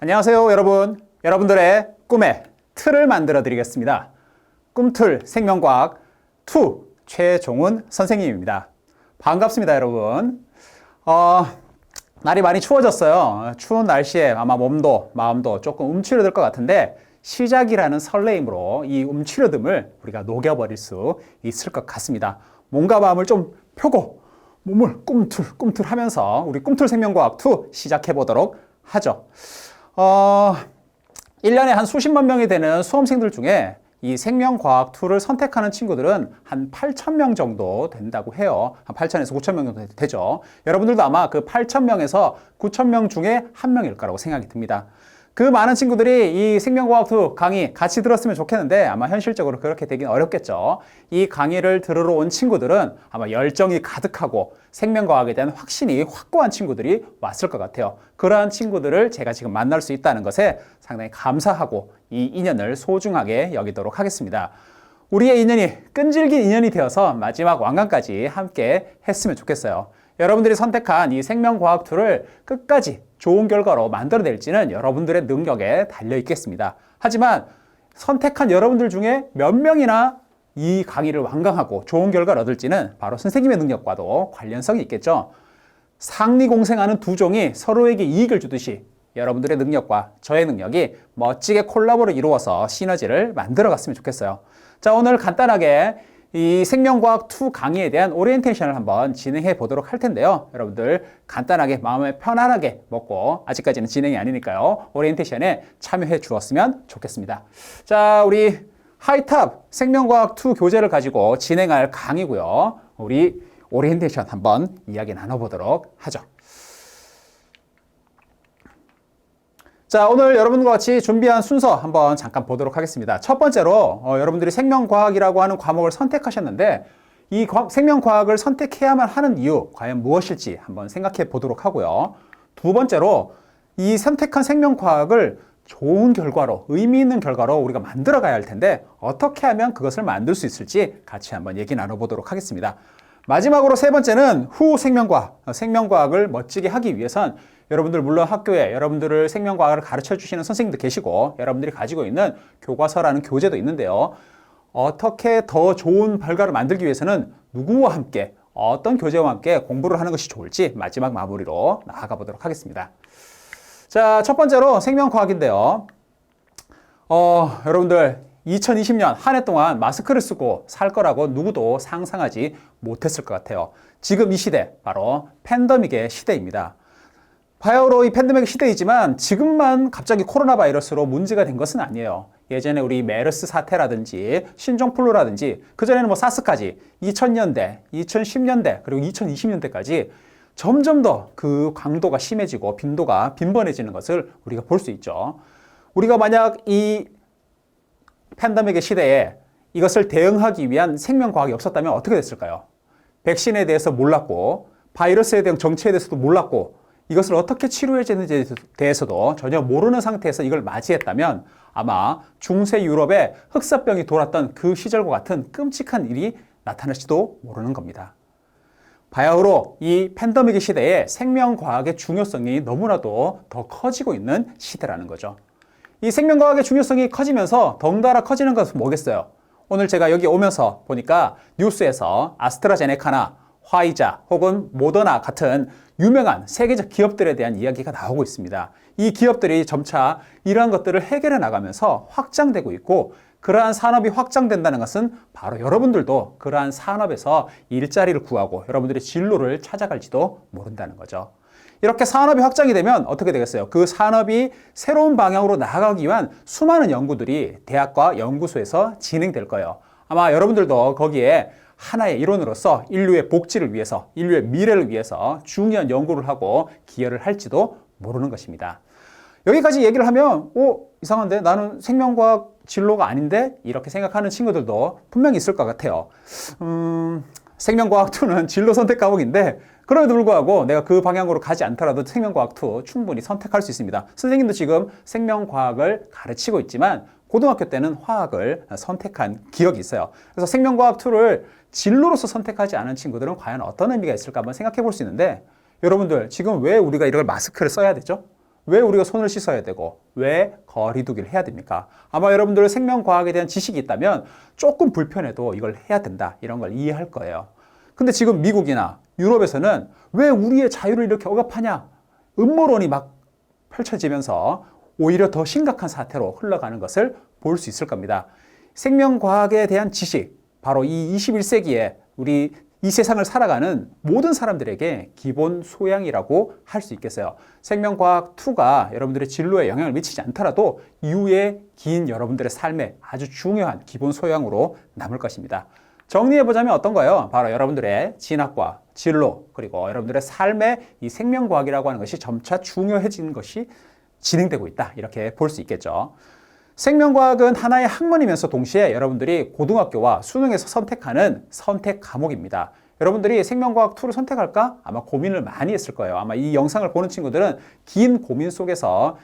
안녕하세요, 여러분. 여러분들의 꿈의 틀을 만들어 드리겠습니다. 꿈틀 생명과학 2 최종훈 선생님입니다. 반갑습니다, 여러분. 날이 많이 추워졌어요. 추운 날씨에 아마 몸도 마음도 조금 움츠러들 것 같은데 시작이라는 설레임으로 이 움츠러듦을 우리가 녹여버릴 수 있을 것 같습니다. 몸과 마음을 좀 펴고 몸을 꿈틀 하면서 우리 꿈틀 생명과학 2 시작해 보도록 하죠. 1년에 한 수십만 명이 되는 수험생들 중에 이 생명과학 2를 선택하는 친구들은 한 8,000명 정도 된다고 해요. 한 8,000에서 9,000명 정도 되죠. 여러분들도 아마 그 8,000명에서 9,000명 중에 한 명일 거라고 생각이 듭니다. 그 많은 친구들이 이 생명과학 2 강의 같이 들었으면 좋겠는데 아마 현실적으로 그렇게 되긴 어렵겠죠. 이 강의를 들으러 온 친구들은 아마 열정이 가득하고 생명과학에 대한 확신이 확고한 친구들이 왔을 것 같아요. 그러한 친구들을 제가 지금 만날 수 있다는 것에 상당히 감사하고 이 인연을 소중하게 여기도록 하겠습니다. 우리의 인연이 끈질긴 인연이 되어서 마지막 완강까지 함께 했으면 좋겠어요. 여러분들이 선택한 이 생명과학 2를 끝까지 좋은 결과로 만들어낼지는 여러분들의 능력에 달려 있겠습니다. 하지만 선택한 여러분들 중에 몇 명이나 이 강의를 완강하고 좋은 결과를 얻을지는 바로 선생님의 능력과도 관련성이 있겠죠. 상리공생하는 두 종이 서로에게 이익을 주듯이 여러분들의 능력과 저의 능력이 멋지게 콜라보를 이루어서 시너지를 만들어 갔으면 좋겠어요. 자, 오늘 간단하게 이 생명과학 2 강의에 대한 오리엔테이션을 한번 진행해 보도록 할 텐데요. 여러분들 간단하게 마음에 편안하게 먹고 아직까지는 진행이 아니니까요. 오리엔테이션에 참여해 주었으면 좋겠습니다. 자, 우리 하이탑 생명과학 2 교재를 가지고 진행할 강의고요. 우리 오리엔테이션 한번 이야기 나눠보도록 하죠. 자, 오늘 여러분과 같이 준비한 순서 한번 잠깐 보도록 하겠습니다. 첫 번째로 여러분들이 생명과학이라고 하는 과목을 선택하셨는데 이 생명과학을 선택해야만 하는 이유 과연 무엇일지 한번 생각해 보도록 하고요. 두 번째로 이 선택한 생명과학을 좋은 결과로, 의미 있는 결과로 우리가 만들어 가야 할 텐데 어떻게 하면 그것을 만들 수 있을지 같이 한번 얘기 나눠보도록 하겠습니다. 마지막으로 세 번째는 후 생명과학, 생명과학을 멋지게 하기 위해선 여러분들 물론 학교에 여러분들을 생명과학을 가르쳐 주시는 선생님도 계시고 여러분들이 가지고 있는 교과서라는 교재도 있는데요. 어떻게 더 좋은 결과를 만들기 위해서는 누구와 함께 어떤 교재와 함께 공부를 하는 것이 좋을지 마지막 마무리로 나아가 보도록 하겠습니다. 자, 첫 번째로 생명과학인데요. 여러분들 2020년 한 해 동안 마스크를 쓰고 살 거라고 누구도 상상하지 못했을 것 같아요. 지금 이 시대 바로 팬데믹의 시대입니다. 바야흐로 이 팬데믹 시대이지만 지금만 갑자기 코로나 바이러스로 문제가 된 것은 아니에요. 예전에 우리 메르스 사태라든지 신종플루라든지 그전에는 뭐 사스까지 2000년대, 2010년대 그리고 2020년대까지 점점 더 그 강도가 심해지고 빈번해지는 것을 우리가 볼 수 있죠. 우리가 만약 이 팬데믹의 시대에 이것을 대응하기 위한 생명과학이 없었다면 어떻게 됐을까요? 백신에 대해서 몰랐고 바이러스에 대한 정체에 대해서도 몰랐고 이것을 어떻게 치료해야 되는지에 대해서도 전혀 모르는 상태에서 이걸 맞이했다면 아마 중세 유럽에 흑사병이 돌았던 그 시절과 같은 끔찍한 일이 나타날지도 모르는 겁니다. 바야흐로 이 팬데믹의 시대에 생명과학의 중요성이 너무나도 더 커지고 있는 시대라는 거죠. 이 생명과학의 중요성이 커지면서 덩달아 커지는 것은 뭐겠어요? 오늘 제가 여기 오면서 보니까 뉴스에서 아스트라제네카나 화이자 혹은 모더나 같은 유명한 세계적 기업들에 대한 이야기가 나오고 있습니다. 이 기업들이 점차 이러한 것들을 해결해 나가면서 확장되고 있고 그러한 산업이 확장된다는 것은 바로 여러분들도 그러한 산업에서 일자리를 구하고 여러분들의 진로를 찾아갈지도 모른다는 거죠. 이렇게 산업이 확장이 되면 어떻게 되겠어요? 그 산업이 새로운 방향으로 나아가기 위한 수많은 연구들이 대학과 연구소에서 진행될 거예요. 아마 여러분들도 거기에 하나의 일원으로서 인류의 복지를 위해서, 인류의 미래를 위해서 중요한 연구를 하고 기여를 할지도 모르는 것입니다. 여기까지 얘기를 하면 이상한데 나는 생명과학 진로가 아닌데? 이렇게 생각하는 친구들도 분명히 있을 것 같아요. 생명과학 2는 진로 선택 과목인데 그럼에도 불구하고 내가 그 방향으로 가지 않더라도 생명과학 2 충분히 선택할 수 있습니다. 선생님도 지금 생명과학을 가르치고 있지만 고등학교 때는 화학을 선택한 기억이 있어요. 그래서 생명과학 2를 진로로서 선택하지 않은 친구들은 과연 어떤 의미가 있을까 한번 생각해 볼 수 있는데 여러분들 지금 왜 우리가 이걸 마스크를 써야 되죠? 왜 우리가 손을 씻어야 되고 왜 거리두기를 해야 됩니까? 아마 여러분들 생명과학에 대한 지식이 있다면 조금 불편해도 이걸 해야 된다 이런 걸 이해할 거예요. 근데 지금 미국이나 유럽에서는 왜 우리의 자유를 이렇게 억압하냐? 음모론이 막 펼쳐지면서 오히려 더 심각한 사태로 흘러가는 것을 볼 수 있을 겁니다. 생명과학에 대한 지식, 바로 이 21세기에 우리 이 세상을 살아가는 모든 사람들에게 기본 소양이라고 할 수 있겠어요. 생명과학 2가 여러분들의 진로에 영향을 미치지 않더라도 이후에 긴 여러분들의 삶에 아주 중요한 기본 소양으로 남을 것입니다. 정리해보자면 어떤 거예요? 바로 여러분들의 진학과 진로, 그리고 여러분들의 삶에 이 생명과학이라고 하는 것이 점차 중요해지는 것이 진행되고 있다. 이렇게 볼 수 있겠죠. 생명과학은 하나의 학문이면서 동시에 여러분들이 고등학교와 수능에서 선택하는 선택 과목입니다. 여러분들이 생명과학 2를 선택할까? 아마 고민을 많이 했을 거예요. 아마 이 영상을 보는 친구들은 긴 고민 속에서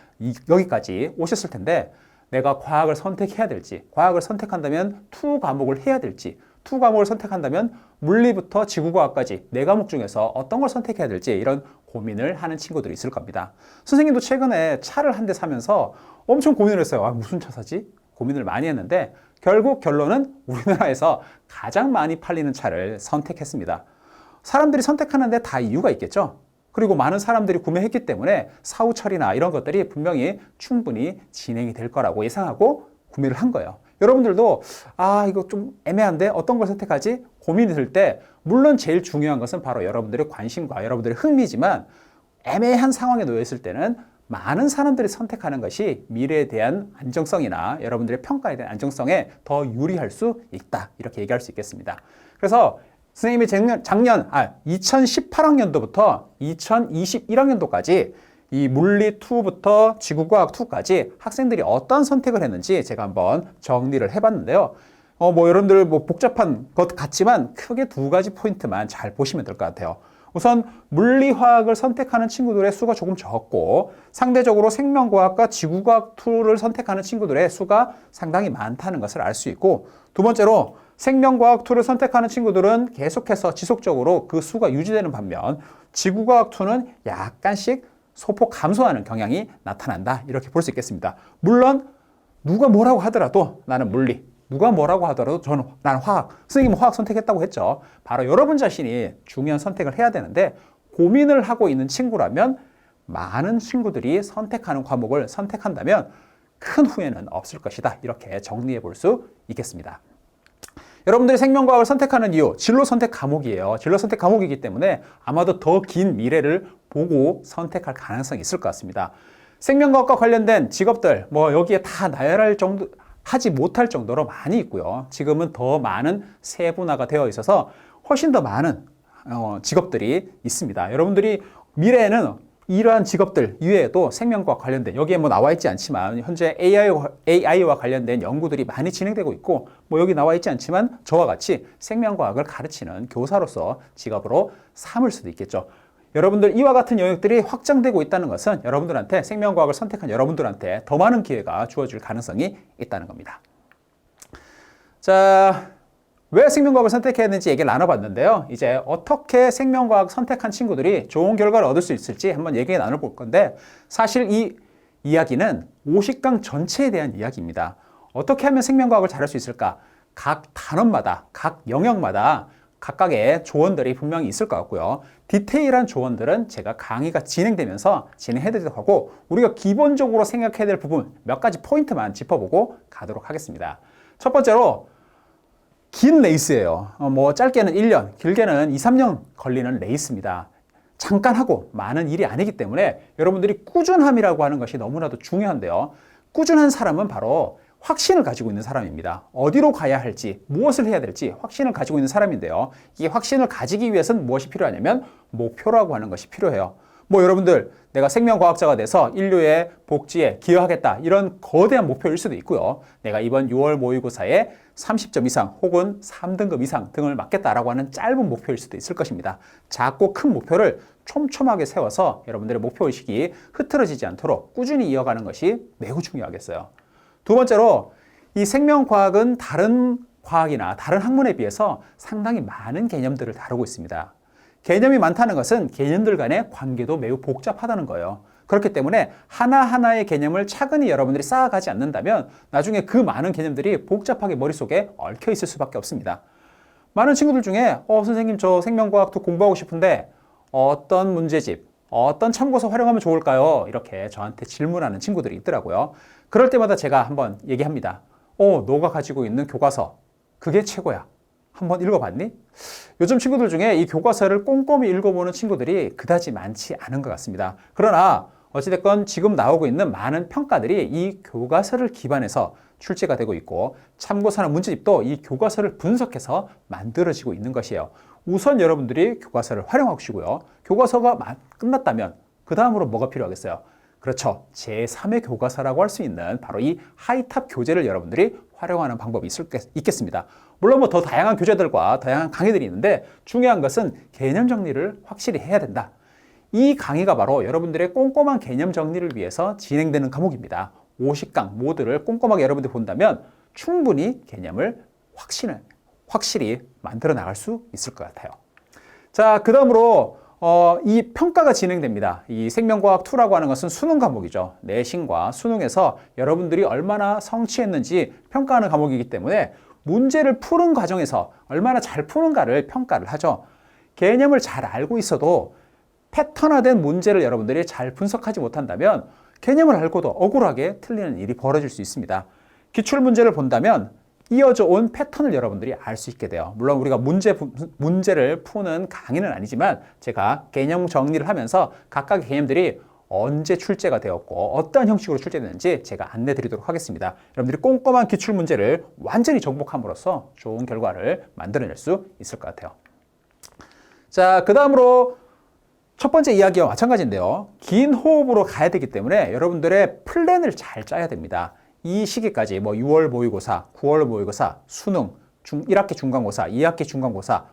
여기까지 오셨을 텐데 내가 과학을 선택해야 될지, 과학을 선택한다면 2 과목을 해야 될지, 2 과목을 선택한다면 물리부터 지구과학까지 4과목 중에서 어떤 걸 선택해야 될지 이런 고민을 하는 친구들이 있을 겁니다. 선생님도 최근에 차를 한 대 사면서 엄청 고민을 했어요. 무슨 차 사지? 고민을 많이 했는데 결국 결론은 우리나라에서 가장 많이 팔리는 차를 선택했습니다. 사람들이 선택하는데 다 이유가 있겠죠? 그리고 많은 사람들이 구매했기 때문에 사후 처리나 이런 것들이 분명히 충분히 진행이 될 거라고 예상하고 구매를 한 거예요. 여러분들도 이거 좀 애매한데 어떤 걸 선택하지? 고민이 들 때 물론 제일 중요한 것은 바로 여러분들의 관심과 여러분들의 흥미지만 애매한 상황에 놓여 있을 때는 많은 사람들이 선택하는 것이 미래에 대한 안정성이나 여러분들의 평가에 대한 안정성에 더 유리할 수 있다. 이렇게 얘기할 수 있겠습니다. 그래서 선생님이 작년 2018학년도부터 2021학년도까지 이 물리 2부터 지구과학 2까지 학생들이 어떤 선택을 했는지 제가 한번 정리를 해봤는데요. 여러분들 복잡한 것 같지만 크게 2가지 포인트만 잘 보시면 될 것 같아요. 우선 물리화학을 선택하는 친구들의 수가 조금 적고 상대적으로 생명과학과 지구과학 2를 선택하는 친구들의 수가 상당히 많다는 것을 알 수 있고, 두 번째로 생명과학 2를 선택하는 친구들은 계속해서 지속적으로 그 수가 유지되는 반면 지구과학 2는 약간씩 소폭 감소하는 경향이 나타난다. 이렇게 볼 수 있겠습니다. 물론 누가 뭐라고 하더라도 나는 물리, 누가 뭐라고 하더라도 나는 화학, 선생님은 화학 선택했다고 했죠. 바로 여러분 자신이 중요한 선택을 해야 되는데 고민을 하고 있는 친구라면 많은 친구들이 선택하는 과목을 선택한다면 큰 후회는 없을 것이다. 이렇게 정리해 볼 수 있겠습니다. 여러분들이 생명과학을 선택하는 이유, 진로 선택 과목이에요. 진로 선택 과목이기 때문에 아마도 더 긴 미래를 보고 선택할 가능성이 있을 것 같습니다. 생명과학과 관련된 직업들, 여기에 다 나열할 정도, 하지 못할 정도로 많이 있고요. 지금은 더 많은 세분화가 되어 있어서 훨씬 더 많은 직업들이 있습니다. 여러분들이 미래에는 이러한 직업들 이외에도 생명과학 관련된, 여기에 나와 있지 않지만 현재 AI와 관련된 연구들이 많이 진행되고 있고, 여기 나와 있지 않지만 저와 같이 생명과학을 가르치는 교사로서 직업으로 삼을 수도 있겠죠. 여러분들 이와 같은 영역들이 확장되고 있다는 것은 여러분들한테, 생명과학을 선택한 여러분들한테 더 많은 기회가 주어질 가능성이 있다는 겁니다. 자, 왜 생명과학을 선택해야 하는지 얘기를 나눠봤는데요. 이제 어떻게 생명과학 선택한 친구들이 좋은 결과를 얻을 수 있을지 한번 얘기 나눠볼 건데, 사실 이 이야기는 50강 전체에 대한 이야기입니다. 어떻게 하면 생명과학을 잘할 수 있을까? 각 단원마다, 각 영역마다 각각의 조언들이 분명히 있을 것 같고요. 디테일한 조언들은 제가 강의가 진행되면서 진행해드리도록 하고, 우리가 기본적으로 생각해야 될 부분 몇 가지 포인트만 짚어보고 가도록 하겠습니다. 첫 번째로 긴 레이스예요. 짧게는 1년, 길게는 2, 3년 걸리는 레이스입니다. 잠깐 하고 많은 일이 아니기 때문에 여러분들이 꾸준함이라고 하는 것이 너무나도 중요한데요. 꾸준한 사람은 바로 확신을 가지고 있는 사람입니다. 어디로 가야 할지, 무엇을 해야 될지 확신을 가지고 있는 사람인데요. 이 확신을 가지기 위해서는 무엇이 필요하냐면 목표라고 하는 것이 필요해요. 여러분들, 내가 생명과학자가 돼서 인류의 복지에 기여하겠다, 이런 거대한 목표일 수도 있고요. 내가 이번 6월 모의고사에 30점 이상 혹은 3등급 이상 등을 맞겠다라고 하는 짧은 목표일 수도 있을 것입니다. 작고 큰 목표를 촘촘하게 세워서 여러분들의 목표의식이 흐트러지지 않도록 꾸준히 이어가는 것이 매우 중요하겠어요. 두 번째로, 이 생명과학은 다른 과학이나 다른 학문에 비해서 상당히 많은 개념들을 다루고 있습니다. 개념이 많다는 것은 개념들 간의 관계도 매우 복잡하다는 거예요. 그렇기 때문에 하나하나의 개념을 차근히 여러분들이 쌓아가지 않는다면 나중에 그 많은 개념들이 복잡하게 머릿속에 얽혀 있을 수밖에 없습니다. 많은 친구들 중에 선생님 저 생명과학도 공부하고 싶은데 어떤 문제집, 어떤 참고서 활용하면 좋을까요? 이렇게 저한테 질문하는 친구들이 있더라고요. 그럴 때마다 제가 한번 얘기합니다. 너가 가지고 있는 교과서, 그게 최고야. 한번 읽어봤니? 요즘 친구들 중에 이 교과서를 꼼꼼히 읽어보는 친구들이 그다지 많지 않은 것 같습니다. 그러나 어찌됐건 지금 나오고 있는 많은 평가들이 이 교과서를 기반해서 출제가 되고 있고 참고서나 문제집도 이 교과서를 분석해서 만들어지고 있는 것이에요. 우선 여러분들이 교과서를 활용하시고요. 교과서가 끝났다면 그 다음으로 뭐가 필요하겠어요? 그렇죠. 제3의 교과서라고 할 수 있는 바로 이 하이탑 교재를 여러분들이 활용하는 방법이 있겠습니다. 물론 뭐 더 다양한 교재들과 다양한 강의들이 있는데 중요한 것은 개념 정리를 확실히 해야 된다. 이 강의가 바로 여러분들의 꼼꼼한 개념 정리를 위해서 진행되는 과목입니다. 50강 모두를 꼼꼼하게 여러분들이 본다면 충분히 개념을 확실히 만들어 나갈 수 있을 것 같아요. 자, 그 다음으로 이 평가가 진행됩니다. 이 생명과학2라고 하는 것은 수능 과목이죠. 내신과 수능에서 여러분들이 얼마나 성취했는지 평가하는 과목이기 때문에 문제를 푸는 과정에서 얼마나 잘 푸는가를 평가를 하죠. 개념을 잘 알고 있어도 패턴화된 문제를 여러분들이 잘 분석하지 못한다면 개념을 알고도 억울하게 틀리는 일이 벌어질 수 있습니다. 기출문제를 본다면 이어져 온 패턴을 여러분들이 알 수 있게 돼요. 물론 우리가 문제를 푸는 강의는 아니지만 제가 개념 정리를 하면서 각각의 개념들이 언제 출제가 되었고 어떤 형식으로 출제되는지 제가 안내 드리도록 하겠습니다. 여러분들이 꼼꼼한 기출문제를 완전히 정복함으로써 좋은 결과를 만들어낼 수 있을 것 같아요. 자, 그 다음으로 첫 번째 이야기와 마찬가지인데요. 긴 호흡으로 가야 되기 때문에 여러분들의 플랜을 잘 짜야 됩니다. 이 시기까지 6월 모의고사, 9월 모의고사, 수능, 1학기 중간고사, 2학기 중간고사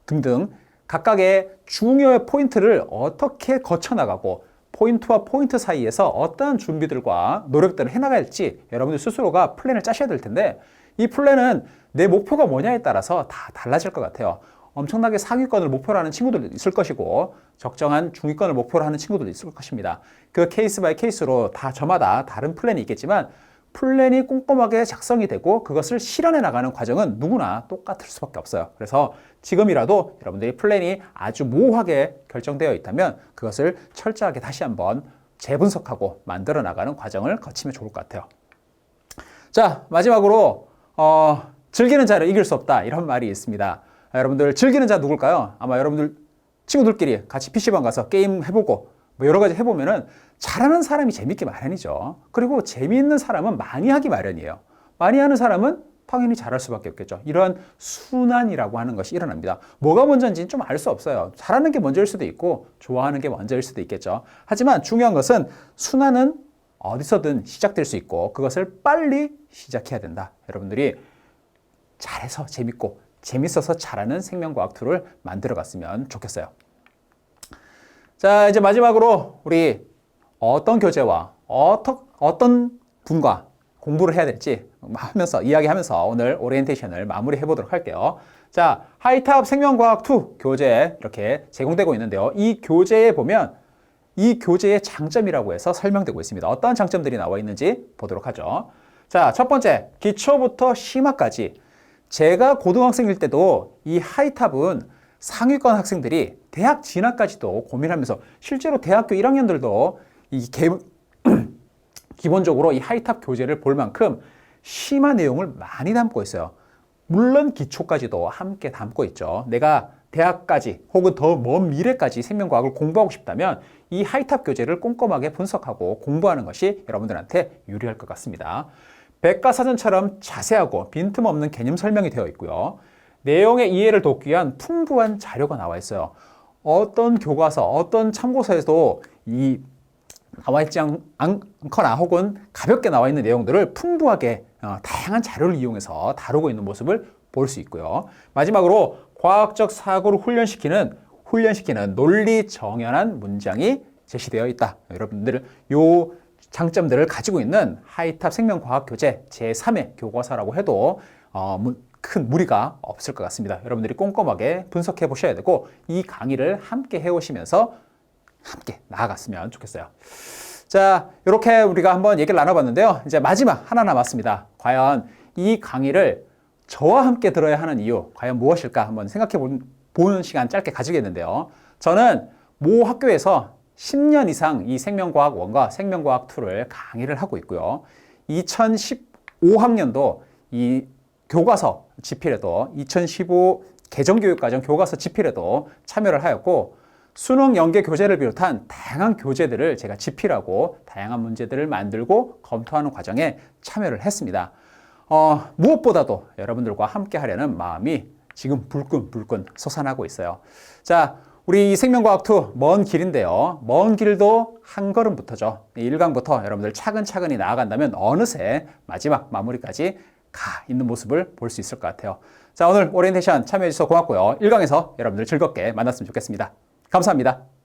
등등 각각의 중요한 포인트를 어떻게 거쳐나가고 포인트와 포인트 사이에서 어떠한 준비들과 노력들을 해나갈지 여러분들 스스로가 플랜을 짜셔야 될 텐데 이 플랜은 내 목표가 뭐냐에 따라서 다 달라질 것 같아요. 엄청나게 상위권을 목표로 하는 친구들도 있을 것이고 적정한 중위권을 목표로 하는 친구들도 있을 것입니다. 그 케이스 바이 케이스로 다 저마다 다른 플랜이 있겠지만 플랜이 꼼꼼하게 작성이 되고 그것을 실현해 나가는 과정은 누구나 똑같을 수밖에 없어요. 그래서 지금이라도 여러분들이 플랜이 아주 모호하게 결정되어 있다면 그것을 철저하게 다시 한번 재분석하고 만들어 나가는 과정을 거치면 좋을 것 같아요. 자, 마지막으로 즐기는 자를 이길 수 없다 이런 말이 있습니다. 여러분들 즐기는 자 누굴까요? 아마 여러분들 친구들끼리 같이 PC방 가서 게임 해보고 여러 가지 해보면은 잘하는 사람이 재밌기 마련이죠. 그리고 재미있는 사람은 많이 하기 마련이에요. 많이 하는 사람은 당연히 잘할 수밖에 없겠죠. 이러한 순환이라고 하는 것이 일어납니다. 뭐가 먼저인지는 좀 알 수 없어요. 잘하는 게 먼저일 수도 있고 좋아하는 게 먼저일 수도 있겠죠. 하지만 중요한 것은 순환은 어디서든 시작될 수 있고 그것을 빨리 시작해야 된다. 여러분들이 잘해서 재밌고 재밌어서 잘하는 생명과학2를 만들어 갔으면 좋겠어요. 자, 이제 마지막으로 우리 어떤 교재와 어떤 분과 공부를 해야 될지 이야기하면서 오늘 오리엔테이션을 마무리해 보도록 할게요. 자, 하이탑 생명과학2 교재 이렇게 제공되고 있는데요. 이 교재에 보면 이 교재의 장점이라고 해서 설명되고 있습니다. 어떤 장점들이 나와 있는지 보도록 하죠. 자, 첫 번째, 기초부터 심화까지. 제가 고등학생일 때도 이 하이탑은 상위권 학생들이 대학 진학까지도 고민하면서 실제로 대학교 1학년들도 기본적으로 이 하이탑 교재를 볼 만큼 심한 내용을 많이 담고 있어요. 물론 기초까지도 함께 담고 있죠. 내가 대학까지 혹은 더 먼 미래까지 생명과학을 공부하고 싶다면 이 하이탑 교재를 꼼꼼하게 분석하고 공부하는 것이 여러분들한테 유리할 것 같습니다. 백과사전처럼 자세하고 빈틈없는 개념 설명이 되어 있고요. 내용의 이해를 돕기 위한 풍부한 자료가 나와 있어요. 어떤 교과서, 어떤 참고서에도 이 나와 있지 않거나 혹은 가볍게 나와 있는 내용들을 풍부하게 다양한 자료를 이용해서 다루고 있는 모습을 볼 수 있고요. 마지막으로 과학적 사고를 훈련시키는 논리 정연한 문장이 제시되어 있다. 여러분들 요 장점들을 가지고 있는 하이탑 생명과학 교재 제3의 교과서라고 해도 큰 무리가 없을 것 같습니다. 여러분들이 꼼꼼하게 분석해 보셔야 되고 이 강의를 함께 해오시면서 함께 나아갔으면 좋겠어요. 자, 이렇게 우리가 한번 얘기를 나눠봤는데요. 이제 마지막 하나 남았습니다. 과연 이 강의를 저와 함께 들어야 하는 이유, 과연 무엇일까 한번 생각해 보는 시간 짧게 가지겠는데요. 저는 모 학교에서 10년 이상 이 생명과학 1과 생명과학 2를 강의를 하고 있고요. 2015학년도 이 교과서 집필에도 2015 개정교육과정 교과서 집필에도 참여를 하였고 수능 연계 교재를 비롯한 다양한 교재들을 제가 집필하고 다양한 문제들을 만들고 검토하는 과정에 참여를 했습니다. 무엇보다도 여러분들과 함께 하려는 마음이 지금 불끈불끈 솟아나고 있어요. 자, 우리 생명과학2 먼 길인데요. 먼 길도 한 걸음부터죠. 1강부터 여러분들 차근차근히 나아간다면 어느새 마지막 마무리까지 가 있는 모습을 볼 수 있을 것 같아요. 자, 오늘 오리엔테이션 참여해 주셔서 고맙고요. 1강에서 여러분들 즐겁게 만났으면 좋겠습니다. 감사합니다.